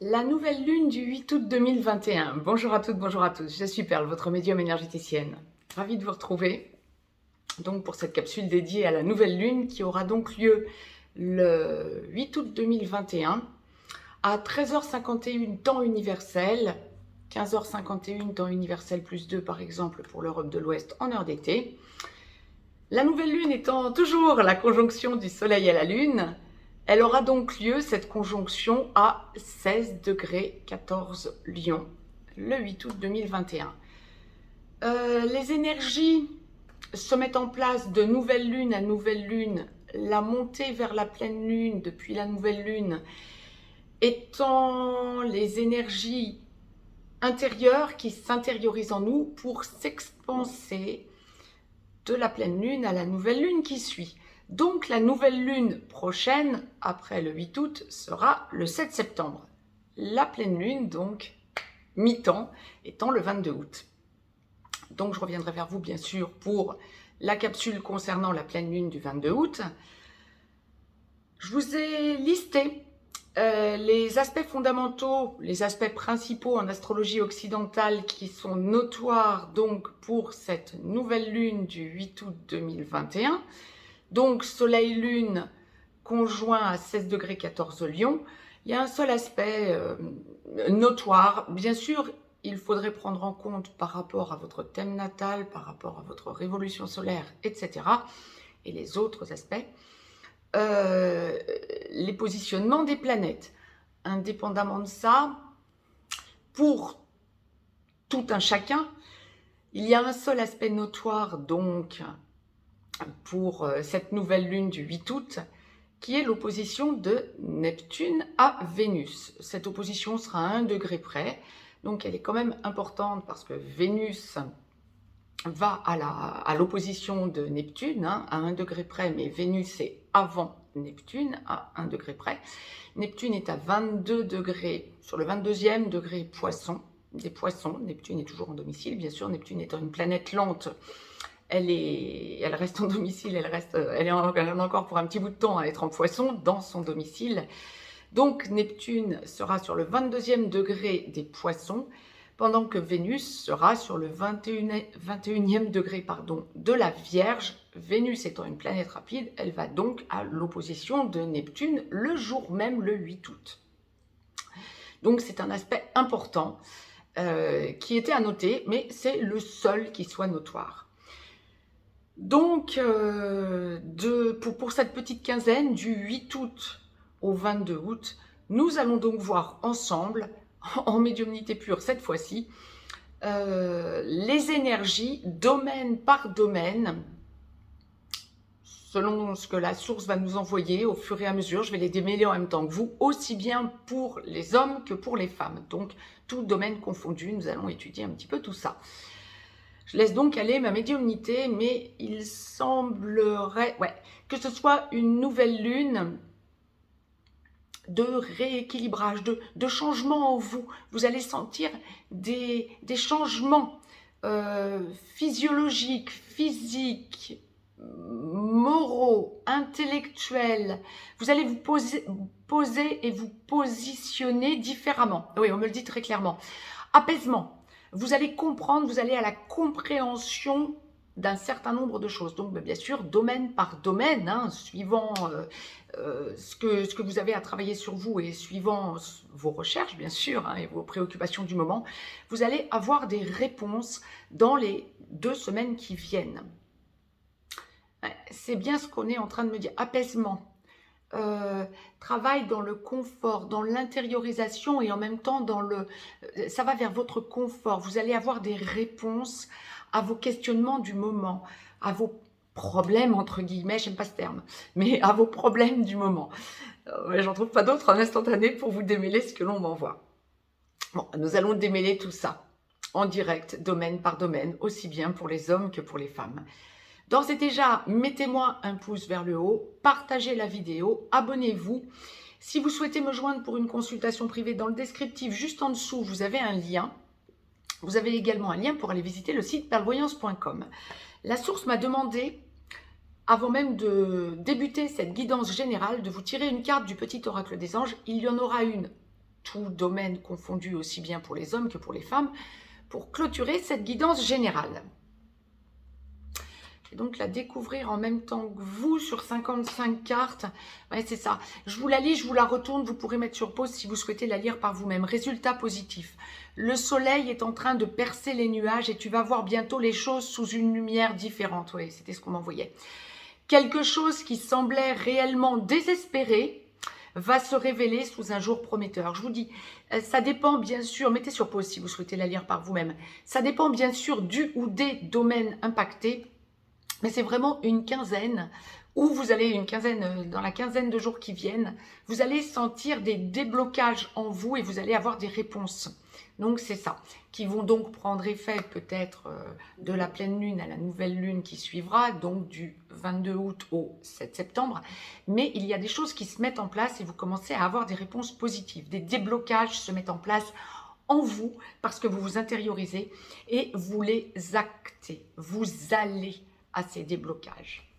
La nouvelle lune du 8 août 2021. Bonjour à toutes, bonjour à tous. Je suis Perle, votre médium énergéticienne. Ravie de vous retrouver donc pour cette capsule dédiée à la nouvelle lune qui aura donc lieu le 8 août 2021 à 13h51 temps universel, 15h51 temps universel plus 2 par exemple pour l'Europe de l'Ouest en heure d'été. La nouvelle lune étant toujours la conjonction du soleil à la lune, elle aura donc lieu, cette conjonction, à 16 degrés 14 Lion, le 8 août 2021. Les énergies se mettent en place de nouvelle lune à nouvelle lune, la montée vers la pleine lune depuis la nouvelle lune étant les énergies intérieures qui s'intériorisent en nous pour s'expanser de la pleine lune à la nouvelle lune qui suit. Donc la nouvelle lune prochaine, après le 8 août, sera le 7 septembre. La pleine lune, donc, mi-temps, étant le 22 août. Donc je reviendrai vers vous, bien sûr, pour la capsule concernant la pleine lune du 22 août. Je vous ai listé les aspects fondamentaux, les aspects principaux en astrologie occidentale qui sont notoires donc pour cette nouvelle lune du 8 août 2021. Donc Soleil-Lune conjoint à 16 degrés 14 Lion. Il y a un seul aspect notoire. Bien sûr, il faudrait prendre en compte par rapport à votre thème natal, par rapport à votre révolution solaire, etc. Et les autres aspects. Les positionnements des planètes. Indépendamment de ça, pour tout un chacun, il y a un seul aspect notoire donc pour cette nouvelle lune du 8 août, qui est l'opposition de Neptune à Vénus. Cette opposition sera à 1 degré près, donc elle est quand même importante parce que Vénus va à l'opposition de Neptune, à 1 degré près, mais Vénus est avant Neptune, à 1 degré près. Neptune est à 22 degrés, sur le 22e degré Poisson, des Poissons. Neptune est toujours en domicile, bien sûr. Neptune étant une planète lente, elle reste en domicile, elle en a encore pour un petit bout de temps à être en Poisson, dans son domicile. Donc Neptune sera sur le 22e degré des Poissons, pendant que Vénus sera sur le 21e degré de la Vierge. Vénus étant une planète rapide, elle va donc à l'opposition de Neptune le jour même, le 8 août. Donc c'est un aspect important qui était à noter, mais c'est le seul qui soit notoire. Donc, pour cette petite quinzaine, du 8 août au 22 août, nous allons donc voir ensemble, en médiumnité pure cette fois-ci, les énergies domaine par domaine, selon ce que la source va nous envoyer au fur et à mesure. Je vais les démêler en même temps que vous, aussi bien pour les hommes que pour les femmes. Donc, tout domaine confondu, nous allons étudier un petit peu tout ça. Je laisse donc aller ma médiumnité, mais il semblerait que ce soit une nouvelle lune de rééquilibrage, de changement en vous. Vous allez sentir des changements physiologiques, physiques, moraux, intellectuels. Vous allez vous poser et vous positionner différemment. Oui, on me le dit très clairement. Apaisement. Vous allez comprendre, vous allez à la compréhension d'un certain nombre de choses. Donc, bien sûr, domaine par domaine, suivant ce que vous avez à travailler sur vous et suivant vos recherches, bien sûr, et vos préoccupations du moment, vous allez avoir des réponses dans les 2 semaines qui viennent. C'est bien ce qu'on est en train de me dire. Apaisement. Travail dans le confort, dans l'intériorisation et en même temps ça va vers votre confort. Vous allez avoir des réponses à vos questionnements du moment, à vos problèmes entre guillemets, j'aime pas ce terme, mais à vos problèmes du moment. J'en trouve pas d'autres en instantané pour vous démêler ce que l'on m'envoie. Bon, nous allons démêler tout ça en direct, domaine par domaine, aussi bien pour les hommes que pour les femmes. D'ores et déjà, mettez-moi un pouce vers le haut, partagez la vidéo, abonnez-vous. Si vous souhaitez me joindre pour une consultation privée, dans le descriptif juste en dessous, vous avez un lien. Vous avez également un lien pour aller visiter le site perlevoyance.com. La source m'a demandé, avant même de débuter cette guidance générale, de vous tirer une carte du petit oracle des anges. Il y en aura une tout domaine confondu, aussi bien pour les hommes que pour les femmes, pour clôturer cette guidance générale. Et donc la découvrir en même temps que vous sur 55 cartes, ouais, c'est ça. Je vous la lis, je vous la retourne, vous pourrez mettre sur pause si vous souhaitez la lire par vous-même. Résultat positif. Le soleil est en train de percer les nuages et tu vas voir bientôt les choses sous une lumière différente. Oui, c'était ce qu'on m'envoyait. Quelque chose qui semblait réellement désespéré va se révéler sous un jour prometteur. Je vous dis, ça dépend bien sûr, mettez sur pause si vous souhaitez la lire par vous-même. Ça dépend bien sûr du ou des domaines impactés. Mais c'est vraiment une quinzaine où vous allez, dans la quinzaine de jours qui viennent, vous allez sentir des déblocages en vous et vous allez avoir des réponses. Donc c'est ça, qui vont donc prendre effet peut-être de la pleine lune à la nouvelle lune qui suivra, donc du 22 août au 7 septembre. Mais il y a des choses qui se mettent en place et vous commencez à avoir des réponses positives. Des déblocages se mettent en place en vous parce que vous vous intériorisez et vous les actez. Vous allez à ces déblocages.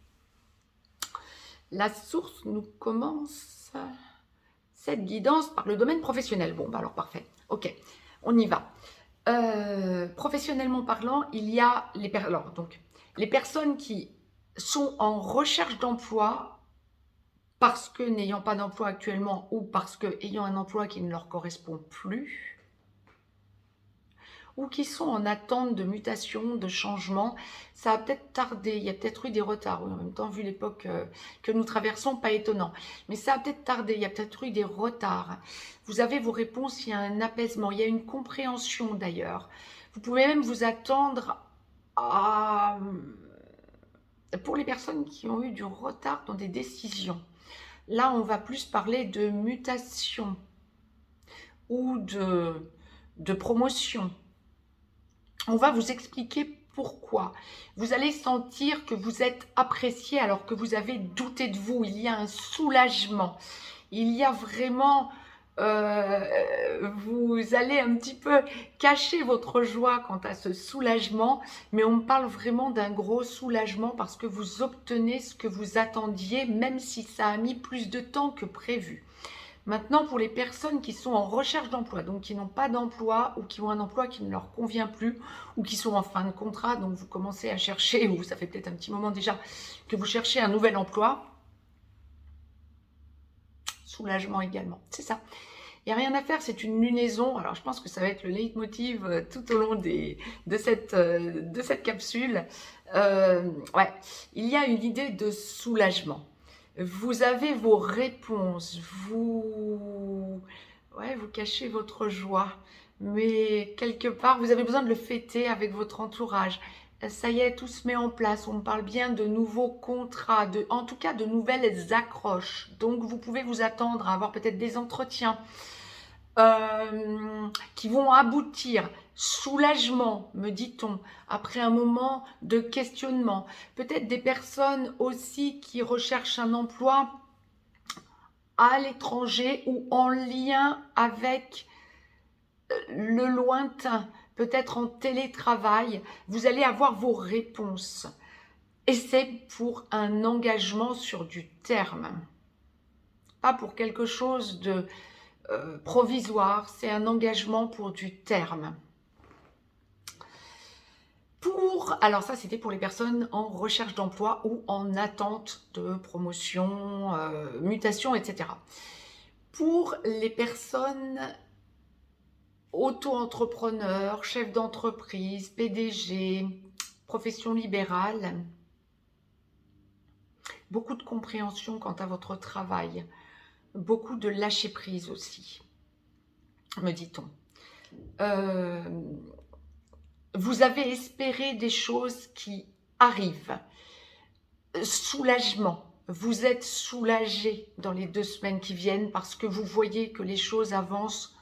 La source nous commence cette guidance par le domaine professionnel. Bon, bah alors parfait. Ok, on y va. Professionnellement parlant, il y a les personnes qui sont en recherche d'emploi parce que n'ayant pas d'emploi actuellement ou parce que ayant un emploi qui ne leur correspond plus, ou qui sont en attente de mutation, de changement. Ça a peut-être tardé, il y a peut-être eu des retards. Oui, en même temps, vu l'époque que nous traversons, pas étonnant. Mais ça a peut-être tardé, il y a peut-être eu des retards. Vous avez vos réponses, il y a un apaisement, il y a une compréhension d'ailleurs. Vous pouvez même vous attendre à... Pour les personnes qui ont eu du retard dans des décisions, là, on va plus parler de mutation ou de promotion. On va vous expliquer pourquoi. Vous allez sentir que vous êtes apprécié alors que vous avez douté de vous. Il y a un soulagement. Il y a vraiment... vous allez un petit peu cacher votre joie quant à ce soulagement, mais on me parle vraiment d'un gros soulagement parce que vous obtenez ce que vous attendiez, même si ça a mis plus de temps que prévu. Maintenant, pour les personnes qui sont en recherche d'emploi, donc qui n'ont pas d'emploi ou qui ont un emploi qui ne leur convient plus ou qui sont en fin de contrat, donc vous commencez à chercher, ou ça fait peut-être un petit moment déjà que vous cherchez un nouvel emploi, soulagement également, c'est ça. Il n'y a rien à faire, c'est une lunaison. Alors, je pense que ça va être le leitmotiv tout au long de cette capsule. Ouais, il y a une idée de soulagement. Vous avez vos réponses, vous cachez votre joie, mais quelque part, vous avez besoin de le fêter avec votre entourage. Ça y est, tout se met en place. On me parle bien de nouveaux contrats, en tout cas de nouvelles accroches. Donc, vous pouvez vous attendre à avoir peut-être des entretiens qui vont aboutir. Soulagement, me dit-on, après un moment de questionnement. Peut-être des personnes aussi qui recherchent un emploi à l'étranger ou en lien avec le lointain, peut-être en télétravail. Vous allez avoir vos réponses. Et c'est pour un engagement sur du terme. Pas pour quelque chose de provisoire, c'est un engagement pour du terme. Alors ça, c'était pour les personnes en recherche d'emploi ou en attente de promotion, mutation, etc. Pour les personnes auto-entrepreneurs, chefs d'entreprise, PDG, profession libérale, beaucoup de compréhension quant à votre travail, beaucoup de lâcher prise aussi, me dit-on. Vous avez espéré des choses qui arrivent. Soulagement. Vous êtes soulagé dans les 2 semaines qui viennent parce que vous voyez que les choses avancent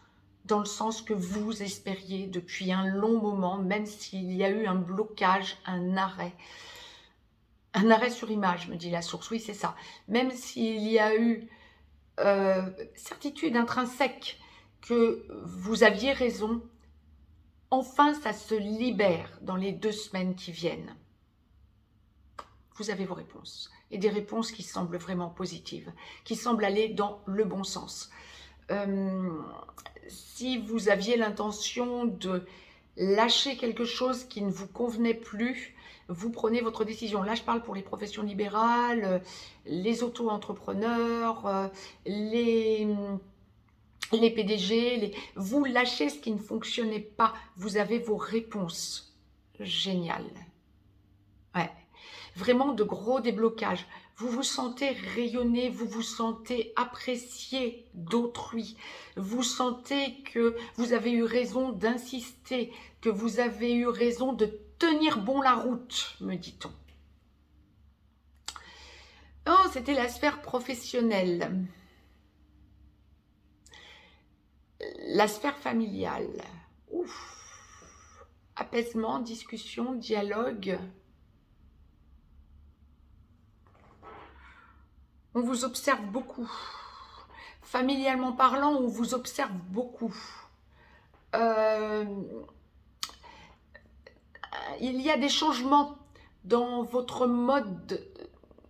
dans le sens que vous espériez depuis un long moment, même s'il y a eu un blocage, un arrêt. Un arrêt sur image, me dit la source. Oui, c'est ça. Même s'il y a eu certitude intrinsèque que vous aviez raison, enfin, ça se libère dans les 2 semaines qui viennent. Vous avez vos réponses. Et des réponses qui semblent vraiment positives, qui semblent aller dans le bon sens. si vous aviez l'intention de lâcher quelque chose qui ne vous convenait plus, vous prenez votre décision. Là, je parle pour les professions libérales, les auto-entrepreneurs, les PDG. Vous lâchez ce qui ne fonctionnait pas. Vous avez vos réponses. Génial. Ouais. Vraiment de gros déblocages. Vous vous sentez rayonner, vous vous sentez apprécié d'autrui. Vous sentez que vous avez eu raison d'insister, que vous avez eu raison de tenir bon la route, me dit-on. Oh, c'était la sphère professionnelle. La sphère familiale. Ouf. Apaisement, discussion, dialogue. On vous observe beaucoup. Familialement parlant, on vous observe beaucoup. Il y a des changements dans votre mode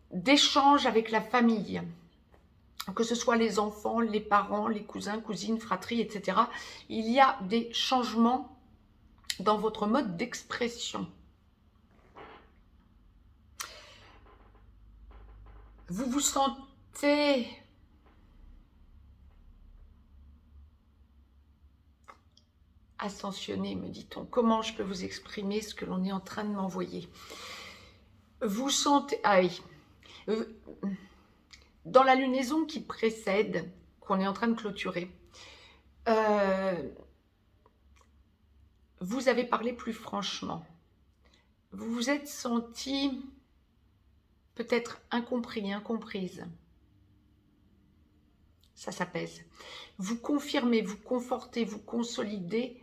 d'échange avec la famille. Que ce soit les enfants, les parents, les cousins, cousines, fratries, etc. Il y a des changements dans votre mode d'expression. Vous vous sentez ascensionné, me dit-on. Comment je peux vous exprimer ce que l'on est en train de m'envoyer? Vous sentez... Ah oui. Dans la lunaison qui précède, qu'on est en train de clôturer, vous avez parlé plus franchement. Vous vous êtes senti peut-être incompris, incomprise. Ça s'apaise. Vous confirmez, vous confortez, vous consolidez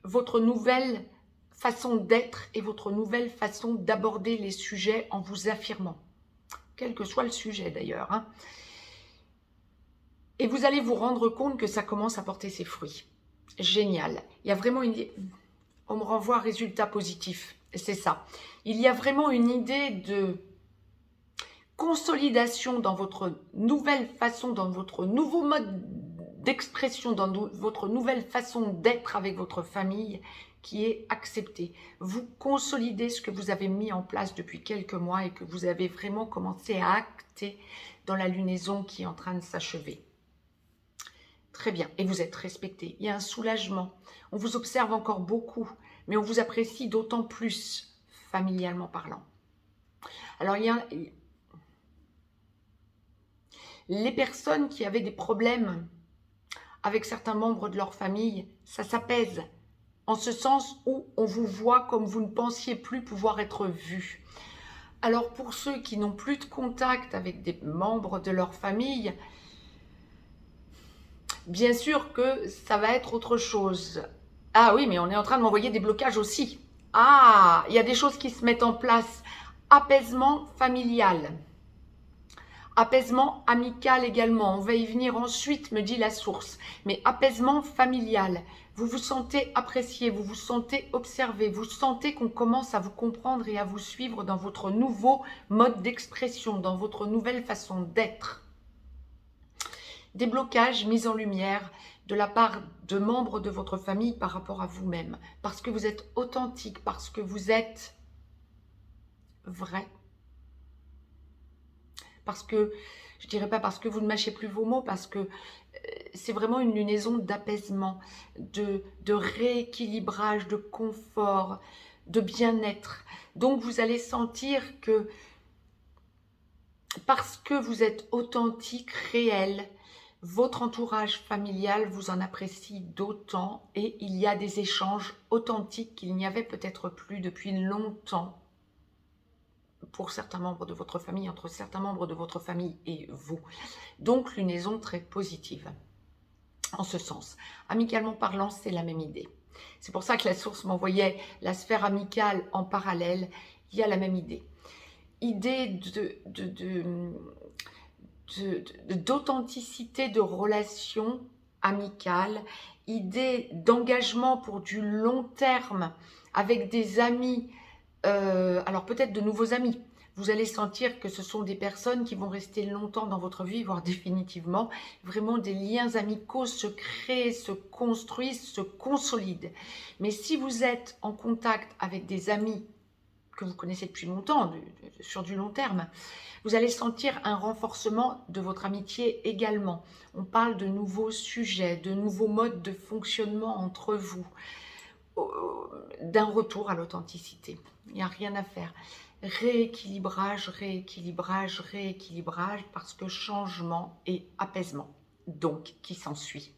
votre nouvelle façon d'être et votre nouvelle façon d'aborder les sujets en vous affirmant. Quel que soit le sujet d'ailleurs. Hein. Et vous allez vous rendre compte que ça commence à porter ses fruits. Génial. Il y a vraiment une... On me renvoie un résultat positif. C'est ça. Il y a vraiment une idée de consolidation dans votre nouvelle façon, dans votre nouveau mode d'expression, dans votre nouvelle façon d'être avec votre famille qui est acceptée. Vous consolidez ce que vous avez mis en place depuis quelques mois et que vous avez vraiment commencé à acter dans la lunaison qui est en train de s'achever. Très bien. Et vous êtes respecté. Il y a un soulagement. On vous observe encore beaucoup, mais on vous apprécie d'autant plus, familialement parlant. Alors, il y a les personnes qui avaient des problèmes avec certains membres de leur famille, ça s'apaise. En ce sens où on vous voit comme vous ne pensiez plus pouvoir être vu. Alors, pour ceux qui n'ont plus de contact avec des membres de leur famille, bien sûr que ça va être autre chose. Ah oui, mais on est en train de m'envoyer des blocages aussi. Ah, il y a des choses qui se mettent en place. Apaisement familial. Apaisement amical également. On va y venir ensuite, me dit la source. Mais apaisement familial. Vous vous sentez apprécié, vous vous sentez observé, vous sentez qu'on commence à vous comprendre et à vous suivre dans votre nouveau mode d'expression, dans votre nouvelle façon d'être. Des blocages mis en lumière de la part de membres de votre famille par rapport à vous-même. Parce que vous êtes authentique, parce que vous êtes vrai. Parce que, je dirais pas parce que vous ne mâchez plus vos mots, parce que c'est vraiment une lunaison d'apaisement, de rééquilibrage, de confort, de bien-être. Donc vous allez sentir que parce que vous êtes authentique, réel, votre entourage familial vous en apprécie d'autant et il y a des échanges authentiques qu'il n'y avait peut-être plus depuis longtemps pour certains membres de votre famille, entre certains membres de votre famille et vous. Donc, lunaison très positive en ce sens. Amicalement parlant, c'est la même idée. C'est pour ça que la source m'envoyait la sphère amicale en parallèle. Il y a la même idée. Idée d'authenticité de relations amicales, idée d'engagement pour du long terme avec des amis, alors peut-être de nouveaux amis, Vous allez sentir que ce sont des personnes qui vont rester longtemps dans votre vie, voire définitivement. Vraiment, des liens amicaux se créent, se construisent, se consolident. Mais si vous êtes en contact avec des amis que vous connaissez depuis longtemps, sur du long terme, vous allez sentir un renforcement de votre amitié également. On parle de nouveaux sujets, de nouveaux modes de fonctionnement entre vous, d'un retour à l'authenticité. Il n'y a rien à faire. Rééquilibrage, rééquilibrage, rééquilibrage, parce que changement et apaisement, donc qui s'ensuit.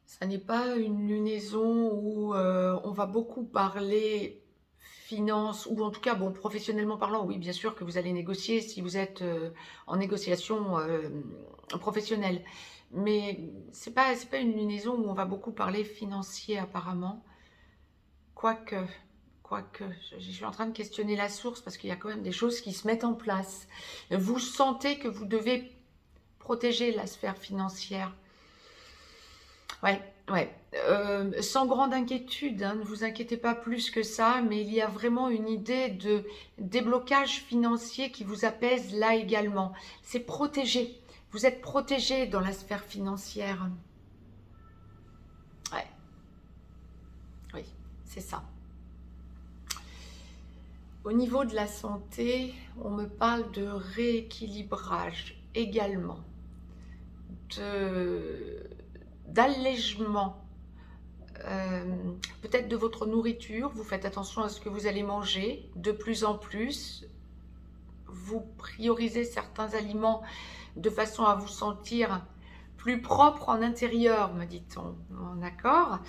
Ça n'est pas une lunaison où on va beaucoup parler finance, ou en tout cas, bon, professionnellement parlant, oui, bien sûr que vous allez négocier si vous êtes en négociation professionnelle. Mais c'est pas une lunaison où on va beaucoup parler financier apparemment. Quoique, je suis en train de questionner la source parce qu'il y a quand même des choses qui se mettent en place. Vous sentez que vous devez protéger la sphère financière. Ouais. Sans grande inquiétude, hein, ne vous inquiétez pas plus que ça, mais il y a vraiment une idée de déblocage financier qui vous apaise là également. C'est protégé. Vous êtes protégé dans la sphère financière. Ouais. Oui, c'est ça. Au niveau de la santé, on me parle de rééquilibrage également, d'allègement, peut-être de votre nourriture. Vous faites attention à ce que vous allez manger de plus en plus. Vous priorisez certains aliments de façon à vous sentir plus propre en intérieur, me dit-on. D'accord ?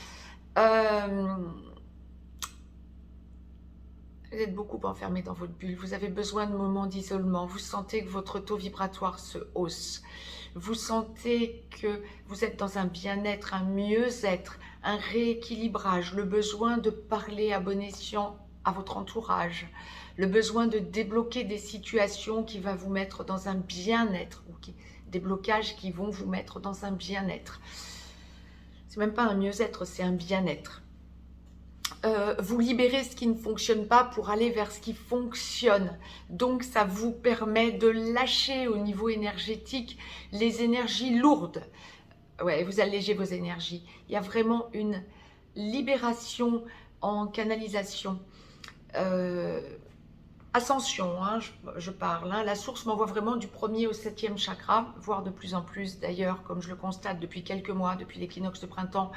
Vous êtes beaucoup enfermé dans votre bulle, vous avez besoin de moments d'isolement, vous sentez que votre taux vibratoire se hausse, vous sentez que vous êtes dans un bien-être, un mieux-être, un rééquilibrage, le besoin de parler à bon escient à votre entourage, le besoin de débloquer des situations qui vont vous mettre dans un bien-être, ou des blocages qui vont vous mettre dans un bien-être. C'est même pas un mieux-être, c'est un bien-être. Vous libérez ce qui ne fonctionne pas pour aller vers ce qui fonctionne. Donc, ça vous permet de lâcher au niveau énergétique les énergies lourdes. Ouais, vous allégez vos énergies. Il y a vraiment une libération en canalisation. Ascension, hein, je parle. Hein. La source m'envoie vraiment du 1er au 7e chakra, voire de plus en plus d'ailleurs, comme je le constate depuis quelques mois, depuis l'équinoxe de printemps.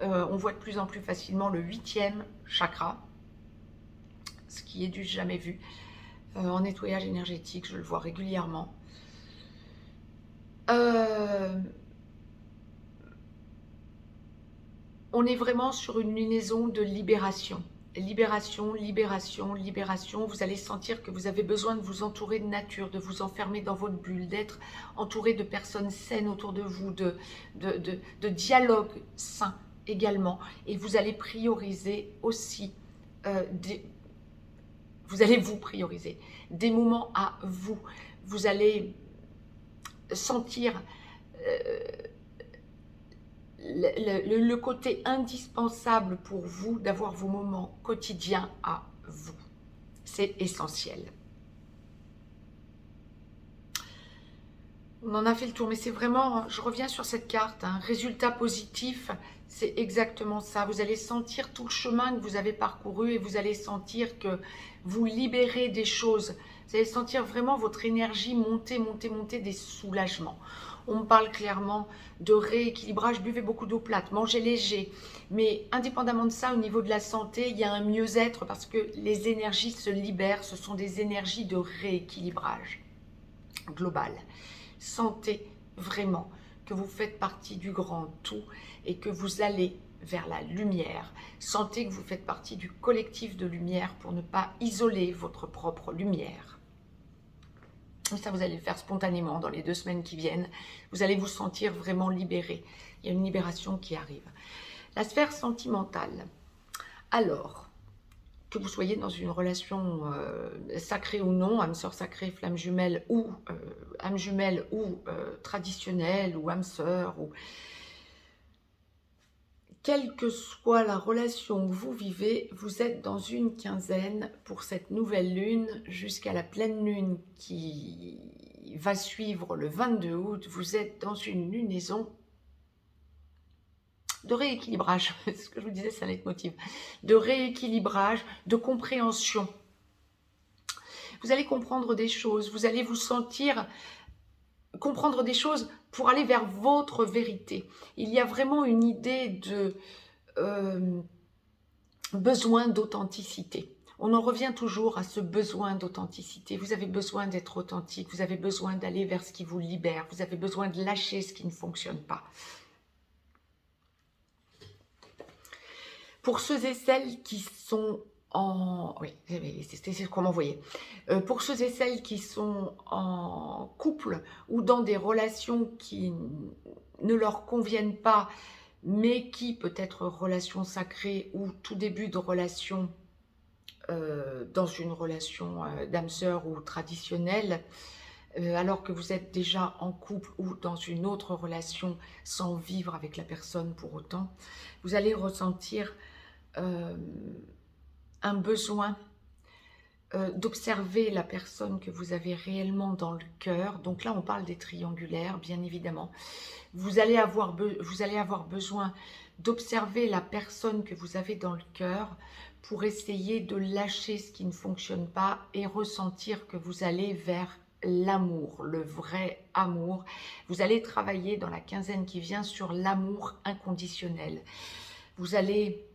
On voit de plus en plus facilement le 8e chakra, ce qui est du jamais vu. En nettoyage énergétique, je le vois régulièrement. On est vraiment sur une lunaison de libération. Libération, libération, libération. Vous allez sentir que vous avez besoin de vous entourer de nature, de vous enfermer dans votre bulle, d'être entouré de personnes saines autour de vous, de dialogue sain également. Et vous allez prioriser aussi, vous allez vous prioriser des moments à vous. Vous allez sentir le côté indispensable pour vous d'avoir vos moments quotidiens à vous. C'est essentiel. On en a fait le tour, mais c'est vraiment, je reviens sur cette carte, un résultat positif, c'est exactement ça. Vous allez sentir tout le chemin que vous avez parcouru et vous allez sentir que vous libérez des choses. Vous allez sentir vraiment votre énergie monter, monter, monter, des soulagements. On me parle clairement de rééquilibrage, buvez beaucoup d'eau plate, mangez léger. Mais indépendamment de ça, au niveau de la santé, il y a un mieux-être parce que les énergies se libèrent. Ce sont des énergies de rééquilibrage global. Sentez vraiment que vous faites partie du grand tout et que vous allez vers la lumière. Sentez que vous faites partie du collectif de lumière pour ne pas isoler votre propre lumière. Ça, vous allez le faire spontanément dans les 2 semaines qui viennent. Vous allez vous sentir vraiment libéré. Il y a une libération qui arrive. La sphère sentimentale. Alors, que vous soyez dans une relation sacrée ou non, âme sœur sacrée, flamme jumelle ou âme jumelle ou traditionnelle ou âme sœur, ou quelle que soit la relation que vous vivez, vous êtes dans une quinzaine pour cette nouvelle lune jusqu'à la pleine lune qui va suivre le 22 août. Vous êtes dans une lunaison de rééquilibrage, ce que je vous disais, c'est un leitmotiv, de rééquilibrage, de compréhension. Vous allez comprendre des choses, vous allez vous sentir comprendre des choses pour aller vers votre vérité. Il y a vraiment une idée de besoin d'authenticité. On en revient toujours à ce besoin d'authenticité. Vous avez besoin d'être authentique, vous avez besoin d'aller vers ce qui vous libère, vous avez besoin de lâcher ce qui ne fonctionne pas. Pour ceux et celles qui sont en... Oui, c'est comment vous voyez. Pour ceux et celles qui sont en couple ou dans des relations qui ne leur conviennent pas, mais qui peut être relation sacrée ou tout début de relation dans une relation d'âme sœur ou traditionnelle, alors que vous êtes déjà en couple ou dans une autre relation sans vivre avec la personne pour autant, vous allez ressentir un besoin d'observer la personne que vous avez réellement dans le cœur. Donc là, on parle des triangulaires, bien évidemment. Vous allez avoir besoin d'observer la personne que vous avez dans le cœur pour essayer de lâcher ce qui ne fonctionne pas et ressentir que vous allez vers l'amour, le vrai amour. Vous allez travailler dans la quinzaine qui vient sur l'amour inconditionnel. Vous allez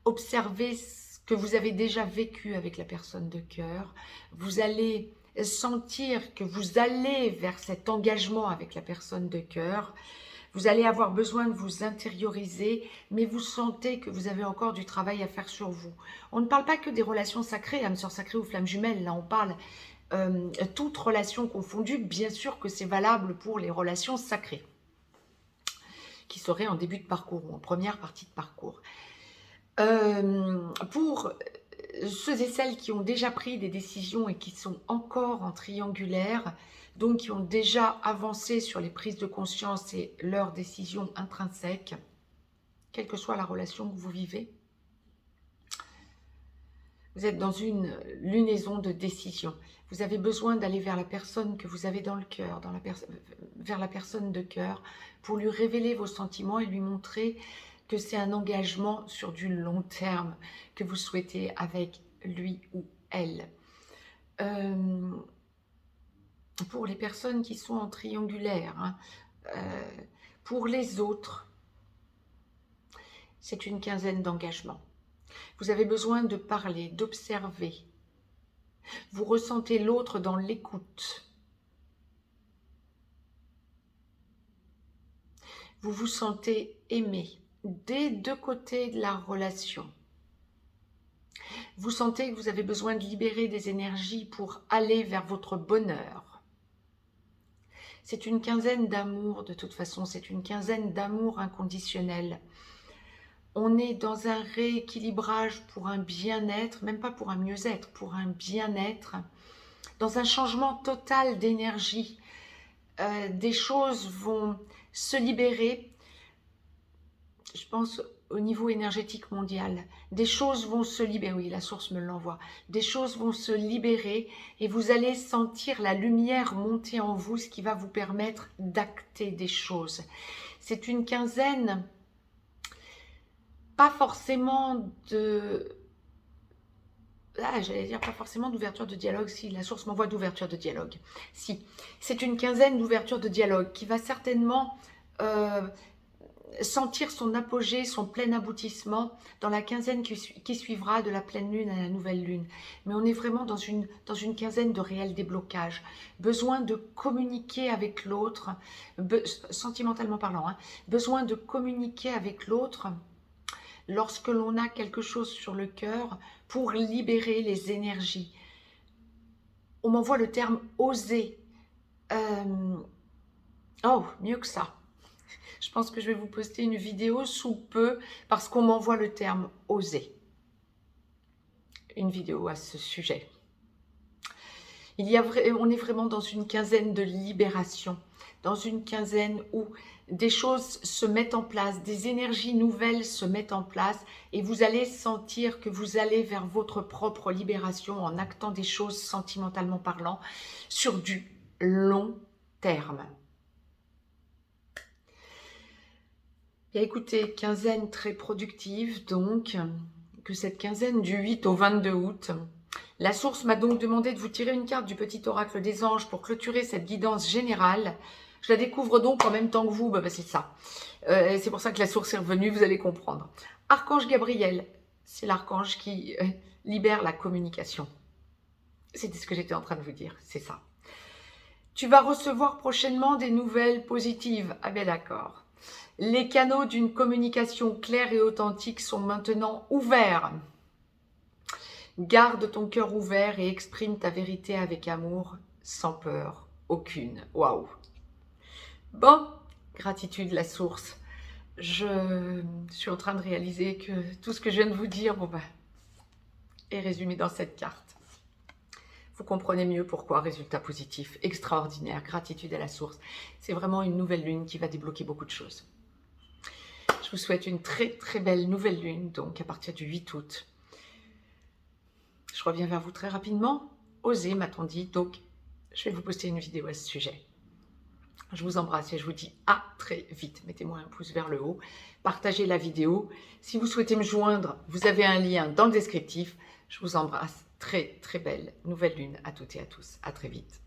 observer ce que vous avez déjà vécu avec la personne de cœur. Vous allez sentir que vous allez vers cet engagement avec la personne de cœur. Vous allez avoir besoin de vous intérioriser, mais vous sentez que vous avez encore du travail à faire sur vous. On ne parle pas que des relations sacrées, âme sœur sacrée ou flamme jumelle, là on parle toute relation confondue. Bien sûr que c'est valable pour les relations sacrées, qui seraient en début de parcours ou en première partie de parcours. Pour ceux et celles qui ont déjà pris des décisions et qui sont encore en triangulaire, donc qui ont déjà avancé sur les prises de conscience et leurs décisions intrinsèques, quelle que soit la relation que vous vivez, vous êtes dans une lunaison de décision. Vous avez besoin d'aller vers la personne que vous avez dans le cœur, vers la personne de cœur, pour lui révéler vos sentiments et lui montrer que c'est un engagement sur du long terme que vous souhaitez avec lui ou elle. Pour les personnes qui sont en triangulaire, pour les autres, c'est une quinzaine d'engagements. Vous avez besoin de parler, d'observer. Vous ressentez l'autre dans l'écoute. Vous vous sentez aimé des deux côtés de la relation. Vous sentez que vous avez besoin de libérer des énergies pour aller vers votre bonheur. C'est une quinzaine d'amour de toute façon, c'est une quinzaine d'amour inconditionnel. On est dans un rééquilibrage pour un bien-être, même pas pour un mieux-être, pour un bien-être, dans un changement total d'énergie. Des choses vont se libérer, je pense au niveau énergétique mondial. Des choses vont se libérer, oui, la source me l'envoie. Des choses vont se libérer et vous allez sentir la lumière monter en vous, ce qui va vous permettre d'acter des choses. C'est une quinzaine, pas forcément de... Ah, j'allais dire pas forcément d'ouverture de dialogue, si la source m'envoie d'ouverture de dialogue. Si, c'est une quinzaine d'ouverture de dialogue qui va certainement sentir son apogée, son plein aboutissement dans la quinzaine qui suivra de la pleine lune à la nouvelle lune. Mais on est vraiment dans une quinzaine de réel déblocage. Besoin de communiquer avec l'autre, sentimentalement parlant, hein, besoin de communiquer avec l'autre lorsque l'on a quelque chose sur le cœur pour libérer les énergies. On m'envoie le terme « oser ». Oh, mieux que ça. Je pense que je vais vous poster une vidéo sous peu parce qu'on m'envoie le terme « oser ». Une vidéo à ce sujet. On est vraiment dans une quinzaine de libération, dans une quinzaine où des choses se mettent en place, des énergies nouvelles se mettent en place et vous allez sentir que vous allez vers votre propre libération en actant des choses sentimentalement parlant sur du long terme. Bien écoutez, quinzaine très productive donc, que cette quinzaine du 8 au 22 août. La source m'a donc demandé de vous tirer une carte du petit oracle des anges pour clôturer cette guidance générale. Je la découvre donc en même temps que vous, c'est ça. C'est pour ça que la source est revenue, vous allez comprendre. Archange Gabriel, c'est l'archange qui libère la communication. C'était ce que j'étais en train de vous dire, c'est ça. Tu vas recevoir prochainement des nouvelles positives. Ah bien d'accord. Les canaux d'une communication claire et authentique sont maintenant ouverts. Garde ton cœur ouvert et exprime ta vérité avec amour, sans peur aucune. Waouh! Bon, gratitude la source. Je suis en train de réaliser que tout ce que je viens de vous dire est résumé dans cette carte. Vous comprenez mieux pourquoi résultat positif, extraordinaire, gratitude à la source. C'est vraiment une nouvelle lune qui va débloquer beaucoup de choses. Je vous souhaite une très très belle nouvelle lune, donc à partir du 8 août. Je reviens vers vous très rapidement. Osez, m'a-t-on dit, donc je vais vous poster une vidéo à ce sujet. Je vous embrasse et je vous dis à très vite. Mettez-moi un pouce vers le haut, partagez la vidéo. Si vous souhaitez me joindre, vous avez un lien dans le descriptif. Je vous embrasse. Très très belle nouvelle lune à toutes et à tous. À très vite.